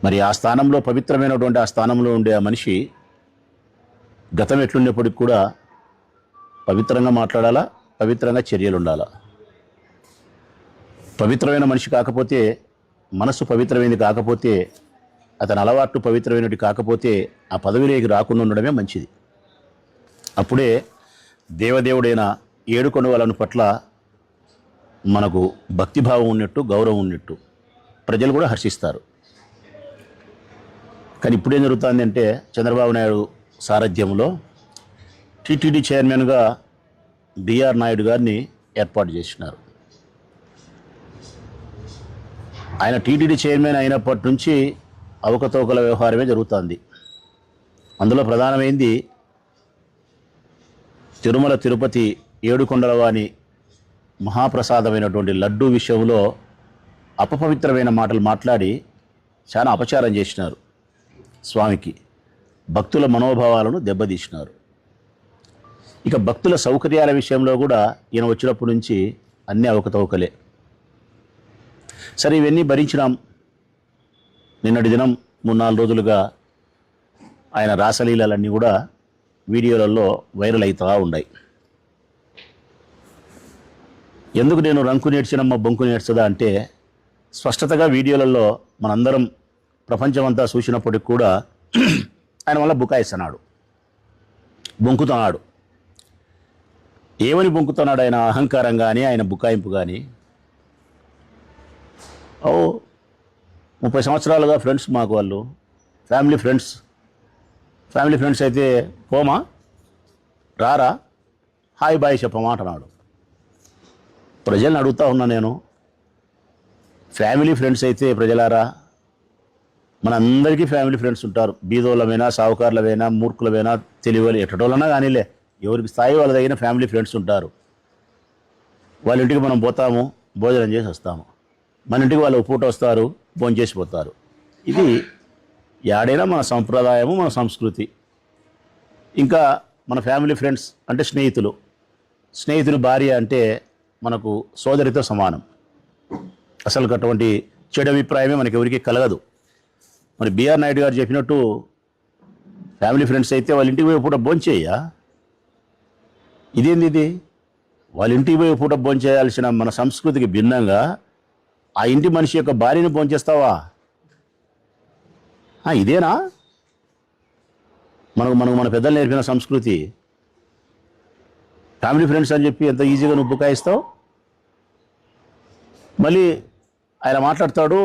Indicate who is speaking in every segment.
Speaker 1: మరి ఆ స్థానంలో పవిత్రమైనటువంటి ఆ స్థానంలో ఉండే ఆ మనిషి గతం ఎట్లున్నప్పటికి కూడా పవిత్రంగా మాట్లాడాలా, పవిత్రంగా చర్యలు ఉండాలా. పవిత్రమైన మనిషి కాకపోతే, మనసు పవిత్రమైనది కాకపోతే, అతని అలవాట్లు పవిత్రమైనది కాకపోతే ఆ పదవిలోకి రాకుండా ఉండడమే మంచిది. అప్పుడే దేవదేవుడైన ఏడుకొండవాళ్ళను పట్ల మనకు భక్తిభావం ఉన్నట్టు, గౌరవం ఉన్నట్టు ప్రజలు కూడా హర్షిస్తారు. కానీ ఇప్పుడేం జరుగుతుంది అంటే, చంద్రబాబు నాయుడు సారథ్యంలో టీటీడీ చైర్మన్గా బిఆర్ నాయుడు గారిని ఏర్పాటు చేసినారు. ఆయన టీటీడీ చైర్మన్ అయినప్పటి నుంచి అవకతవకల వ్యవహారమే జరుగుతుంది. అందులో ప్రధానమైంది తిరుమల తిరుపతి ఏడుకొండలవాని మహాప్రసాదమైనటువంటి లడ్డూ విషయంలో అపపవిత్రమైన మాటలు మాట్లాడి చాలా అపచారం చేసినారు. స్వామికి భక్తుల మనోభావాలను దెబ్బతీసినారు. ఇక భక్తుల సౌకర్యాల విషయంలో కూడా ఈయన వచ్చినప్పటి నుంచి అన్నీ అవకతవకలే. సరే, ఇవన్నీ భరించినాం. నిన్నటి దినం 3-4 రోజులుగా ఆయన రాసలీలన్నీ కూడా వీడియోలలో వైరల్ అవుతూ ఉన్నాయి. ఎందుకు నేను రంకు నేర్చినమ్మ బొంకు నేర్చదా అంటే, స్పష్టతగా వీడియోలలో మనందరం ప్రపంచమంతా చూసినప్పటికి కూడా ఆయన వల్ల బుకాయిస్తున్నాడు, బొంకుతున్నాడు. ఏమని బొంకుతున్నాడు ఆయన? అహంకారం కానీ, ఆయన బుకాయింపు కానీ. 30 సంవత్సరాలుగా ఫ్రెండ్స్ మాకు, వాళ్ళు ఫ్యామిలీ ఫ్రెండ్స్ అయితే పోమా, రారా, హాయ్ బాయ్ చెప్పమా అంటున్నాడు. ప్రజల్ని అడుగుతా ఉన్నా నేను, ఫ్యామిలీ ఫ్రెండ్స్ అయితే ప్రజలారా, మనందరికీ ఫ్యామిలీ ఫ్రెండ్స్ ఉంటారు. బీదోళ్ళమైనా, సావుకారులమైనా, మూర్ఖులమైనా, తెలివిలు ఎట్టటోళ్ళన్నా కానీలే, ఎవరికి స్థాయి వాళ్ళ దగ్గర ఫ్యామిలీ ఫ్రెండ్స్ ఉంటారు. వాళ్ళ ఇంటికి మనం పోతాము, భోజనం చేసి వస్తాము. మన ఇంటికి వాళ్ళు పూట వస్తారు, భోజనం చేసి పోతారు. ఇది యాడైనా మన సంప్రదాయము, మన సంస్కృతి. ఇంకా మన ఫ్యామిలీ ఫ్రెండ్స్ అంటే స్నేహితులు భార్య అంటే మనకు సోదరితో సమానం. అసలు అటువంటి చెడు అభిప్రాయమే మనకి ఎవరికి కలగదు. మరి బిఆర్ నాయుడు గారు చెప్పినట్టు ఫ్యామిలీ ఫ్రెండ్స్ అయితే వాళ్ళ ఇంటికి పోయి పూట భోంచేయ్యా. ఇదేంది ఇది? వాళ్ళ ఇంటికి పోయి పూట భోంచేయాల్సిన మన సంస్కృతికి భిన్నంగా ఆ ఇంటి మనిషి యొక్క భార్యను భోంచేస్తావా? ఇదేనా మన పెద్దలు నేర్పిన సంస్కృతి? ఫ్యామిలీ ఫ్రెండ్స్ అని చెప్పి ఎంత ఈజీగా నువ్వు బుకాయిస్తావు. మళ్ళీ ఆయన మాట్లాడతాడు,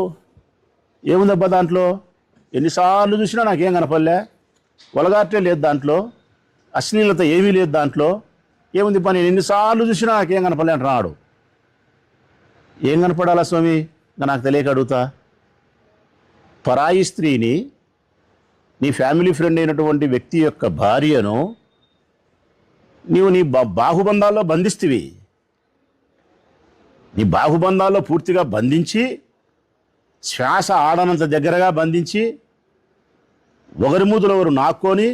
Speaker 1: ఏముందబ్బా దాంట్లో, ఎన్నిసార్లు చూసినా నాకేం కనపడలే, వలగాట్లే లేదు దాంట్లో, అశ్లీలత ఏమీ లేదు దాంట్లో, ఏముంది పని, ఎన్నిసార్లు చూసినా నాకేం కనపడలే అంటున్నాడు. ఏం కనపడాలా స్వామి? ఇంకా నాకు తెలియక అడుగుతా. పరాయి స్త్రీని, నీ ఫ్యామిలీ ఫ్రెండ్ అయినటువంటి వ్యక్తి యొక్క భార్యను నీవు నీ బాహుబంధాల్లో బంధిస్తీవి. నీ బాహుబంధాల్లో పూర్తిగా బంధించి, శ్వాస ఆడనంత దగ్గరగా బంధించి, ఒకరి మూతులు ఒకరు నాక్కొని,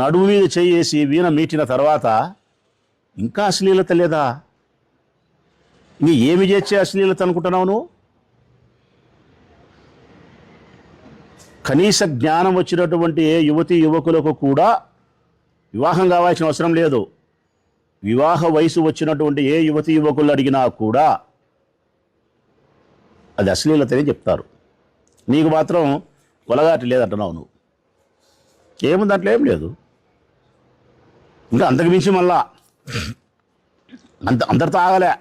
Speaker 1: నడుము మీద చేసి వీణ మీటిన తర్వాత ఇంకా అశ్లీలత లేదా? ఇంక ఏమి చేసే అశ్లీలత అనుకుంటున్నావు నువ్వు? కనీస జ్ఞానం వచ్చినటువంటి ఏ యువతి యువకులకు కూడా వివాహం కావాల్సిన అవసరం లేదు. వివాహ వయసు వచ్చినటువంటి ఏ యువతి యువకులు అడిగినా కూడా అది అశ్లీలతనే చెప్తారు. నీకు మాత్రం కొలగాటి లేదంటున్నావు నువ్వు. ఏముంది దాంట్లో? ఏం లేదు. ఇంకా అంతకు మించి మళ్ళా అందరితో ఆగలే,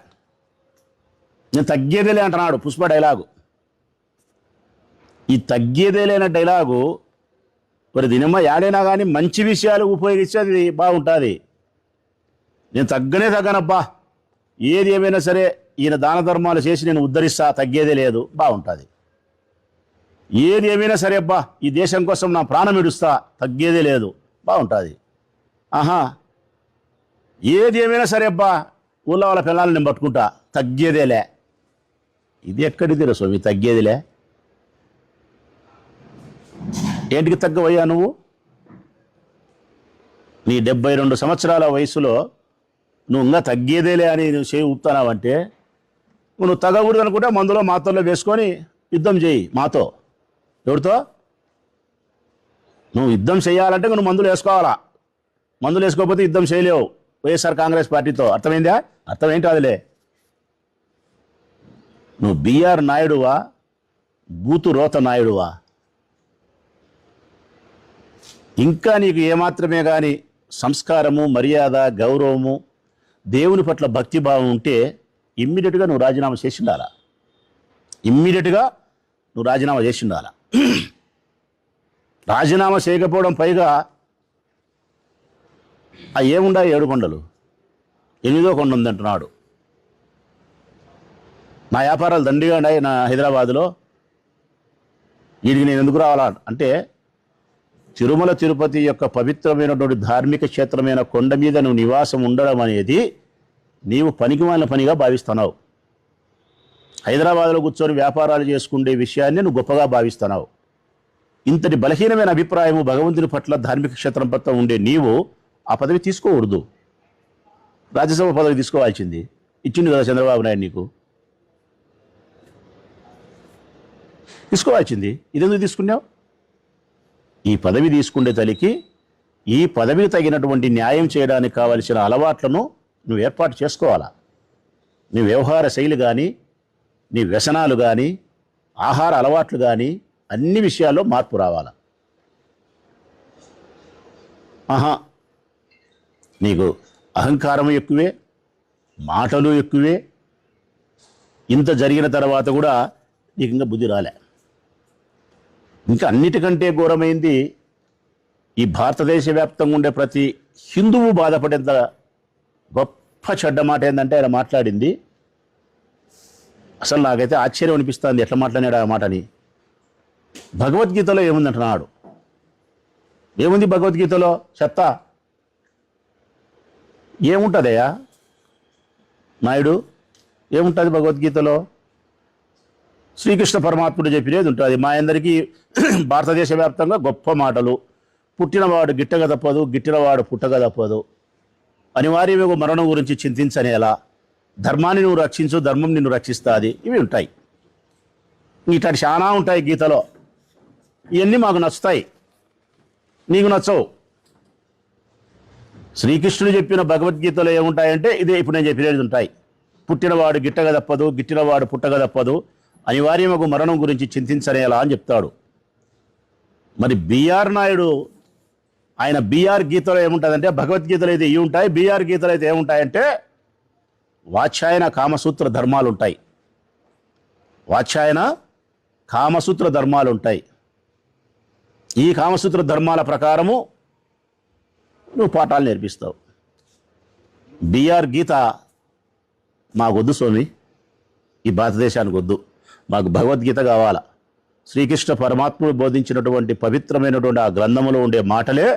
Speaker 1: నేను తగ్గేదేలే అంటున్నాడు. పుష్ప డైలాగు. ఈ తగ్గేదేలేన డైలాగు మరి దినమ్మ యాడైనా కానీ మంచి విషయాలు ఉపయోగిస్తే అది బాగుంటుంది. నేను తగ్గనబ్బా, ఏది ఏమైనా సరే ఈయన దాన ధర్మాలు చేసి నేను ఉద్ధరిస్తా, తగ్గేదే లేదు, బాగుంటుంది. ఏది ఏమైనా సరే అబ్బా, ఈ దేశం కోసం నా ప్రాణం ఇడుస్తా, తగ్గేదే లేదు, బాగుంటుంది. ఏది ఏమైనా సరే అబ్బా, ఊళ్ళో వాళ్ళ పిల్లల్ని నేను పట్టుకుంటా, తగ్గేదేలే. ఇది ఎక్కడిదిరా స్వామి తగ్గేదిలే? ఏంటికి తగ్గవయ్యా నువ్వు? నీ 72 సంవత్సరాల వయసులో నువ్వు ఇంకా తగ్గేదేలే అని నువ్వు చేయి ఊపుతున్నావంటే, నువ్వు తగ్గకూడదు అనుకుంటే మందులో మాత్రలో వేసుకొని యుద్ధం చేయి మాతో. ఎవరితో? నువ్వు యుద్ధం చేయాలంటే నువ్వు మందులు వేసుకోవాలా. మందులు వేసుకోకపోతే యుద్ధం చేయలేవు వైఎస్ఆర్ కాంగ్రెస్ పార్టీతో. అర్థమైందా? అర్థం ఏంటి అదిలే. నువ్వు బిఆర్ నాయుడువా, బూతు రోత నాయుడువా? ఇంకా నీకు ఏమాత్రమే కానీ సంస్కారము, మర్యాద, గౌరవము, దేవుని పట్ల భక్తిభావం ఉంటే ఇమ్మీడియట్గా నువ్వు రాజీనామా చేసి ఉండాలా. ఇమ్మీడియట్గా నువ్వు రాజీనామా చేసి ఉండాలా. రాజీనామా చేయకపోవడం, పైగా ఏముండా 7 కొండలు, 8వ కొండ ఉందంటున్నాడు. నా వ్యాపారాలు దండిగా ఉన్నాయి నా హైదరాబాదులో, వీడికి నేను ఎందుకు రావాలా అంటే, తిరుమల తిరుపతి యొక్క పవిత్రమైనటువంటి ధార్మిక క్షేత్రమైన కొండ మీద నువ్వు నివాసం ఉండడం అనేది నీవు పనికిమాలిన పనిగా భావిస్తున్నావు. హైదరాబాద్లో కూర్చొని వ్యాపారాలు చేసుకునే విషయాన్ని నువ్వు గొప్పగా భావిస్తున్నావు. ఇంతటి బలహీనమైన అభిప్రాయము భగవంతుని పట్ల, ధార్మిక క్షేత్రం పట్ల ఉండే నీవు ఆ పదవి తీసుకోకూడదు. రాజ్యసభ పదవి తీసుకోవాల్సింది. ఇచ్చింది కదా చంద్రబాబు నాయుడు నీకు, తీసుకోవాల్సింది. ఇదెందుకు తీసుకున్నావు? ఈ పదవి తీసుకునే తల్లికి ఈ పదవికి తగినటువంటి న్యాయం చేయడానికి కావలసిన అలవాట్లను నువ్వు ఏర్పాటు చేసుకోవాలా. నీ వ్యవహార శైలి కానీ, నీ వ్యసనాలు కానీ, ఆహార అలవాట్లు కానీ, అన్ని విషయాల్లో మార్పు రావాలా. నీకు అహంకారం ఎక్కువే, మాటలు ఎక్కువే. ఇంత జరిగిన తర్వాత కూడా నీకు ఇంకా బుద్ధి రాలే. ఇంకా అన్నిటికంటే ఘోరమైంది, ఈ భారతదేశ వ్యాప్తంగా ఉండే ప్రతి హిందువు బాధపడేంత గొప్ప చెడ్డ మాట ఏంటంటే ఆయన మాట్లాడింది. అసలు నాకైతే ఆశ్చర్యం అనిపిస్తుంది ఎట్లా మాట్లాడాడు ఆ మాటని. భగవద్గీతలో ఏముందంటున్నాడు? ఏముంది భగవద్గీతలో? చెత్త. ఏముంటుందయ్యా నాయుడు? ఏముంటుంది భగవద్గీతలో? శ్రీకృష్ణ పరమాత్ముడు చెప్పినది ఉంటుంది. మా అందరికీ భారతదేశ వ్యాప్తంగా గొప్ప మాటలు. పుట్టినవాడు గిట్టక తప్పదు, గిట్టినవాడు పుట్టక తప్పదు, అనివార్యమే మరణం గురించి చింతించనేలా, ధర్మాన్ని నువ్వు రక్షించు, ధర్మం నిన్ను రక్షిస్తుంది. ఇవి ఉంటాయి. ఇట్లాంటి చాలా ఉంటాయి గీతలో. ఇవన్నీ మాకు నచ్చుతాయి, నీకు నచ్చవు. శ్రీకృష్ణుడు చెప్పిన భగవద్గీతలో ఏముంటాయంటే ఇదే ఇప్పుడు నేను చెప్పినది ఉంటాయి. పుట్టినవాడు గిట్టక తప్పదు, గిట్టినవాడు పుట్టక తప్పదు, అనివార్యమగు మరణం గురించి చింతించనేలా అని చెప్తాడు. మరి బిఆర్ నాయుడు ఆయన బిఆర్ గీతలో ఏముంటుందంటే, భగవద్గీతలో అయితే ఇవి ఉంటాయి, బిఆర్ గీతలో అయితే ఏముంటాయంటే వాచ్యాయన కామసూత్ర ధర్మాలు ఉంటాయి. వాచ్యాయన కామసూత్ర ధర్మాలు ఉంటాయి. ఈ కామసూత్ర ధర్మాల ప్రకారము నువ్వు పాఠాలు నేర్పిస్తావు. బిఆర్ గీత మాకొద్దు స్వామి, ఈ భారతదేశానికి వద్దు. మాకు భగవద్గీత కావాలా. శ్రీకృష్ణ పరమాత్ముడు బోధించినటువంటి పవిత్రమైనటువంటి ఆ గ్రంథములో ఉండే మాటలే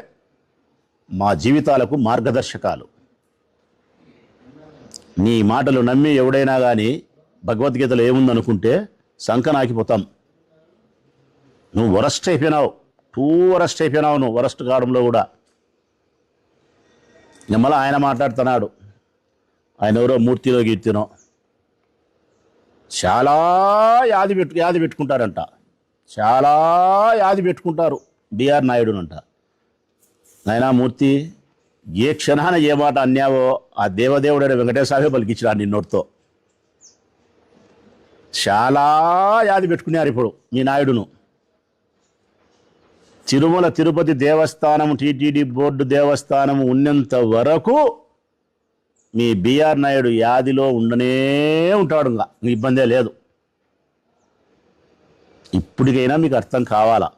Speaker 1: మా జీవితాలకు మార్గదర్శకాలు. నీ మాటలు నమ్మి ఎవడైనా కానీ భగవద్గీతలో ఏముందనుకుంటే సంకనాకిపోతాం. నువ్వు వరస్ట్ అయిపోయినావు, వరస్ట్ అయిపోయినావు. నువ్వు వరస్ట్ కావడంలో కూడా. మళ్ళీ ఆయన మాట్లాడుతున్నాడు, ఆయన ఎవరో మూర్తిలో కీర్తినో చాలా యాది పెట్టుకుంటారంట. చాలా యాది పెట్టుకుంటారు బిఆర్ నాయుడునంట. నాయనా మూర్తి, ఏ క్షణాన ఏ మాట అన్యావో ఆ దేవదేవుడైన వెంకటేశ్వర పలికించినాడు నిన్నోటితో. చాలా యాది పెట్టుకున్నారు ఇప్పుడు మీ నాయుడును. తిరుమల తిరుపతి దేవస్థానం, టీటీడీ బోర్డు దేవస్థానం ఉన్నంత వరకు మీ బిఆర్ నాయుడు యాదిలో ఉండనే ఉంటాడు. ఇంకా ఇబ్బందే లేదు. ఇప్పటికైనా మీకు అర్థం కావాలా.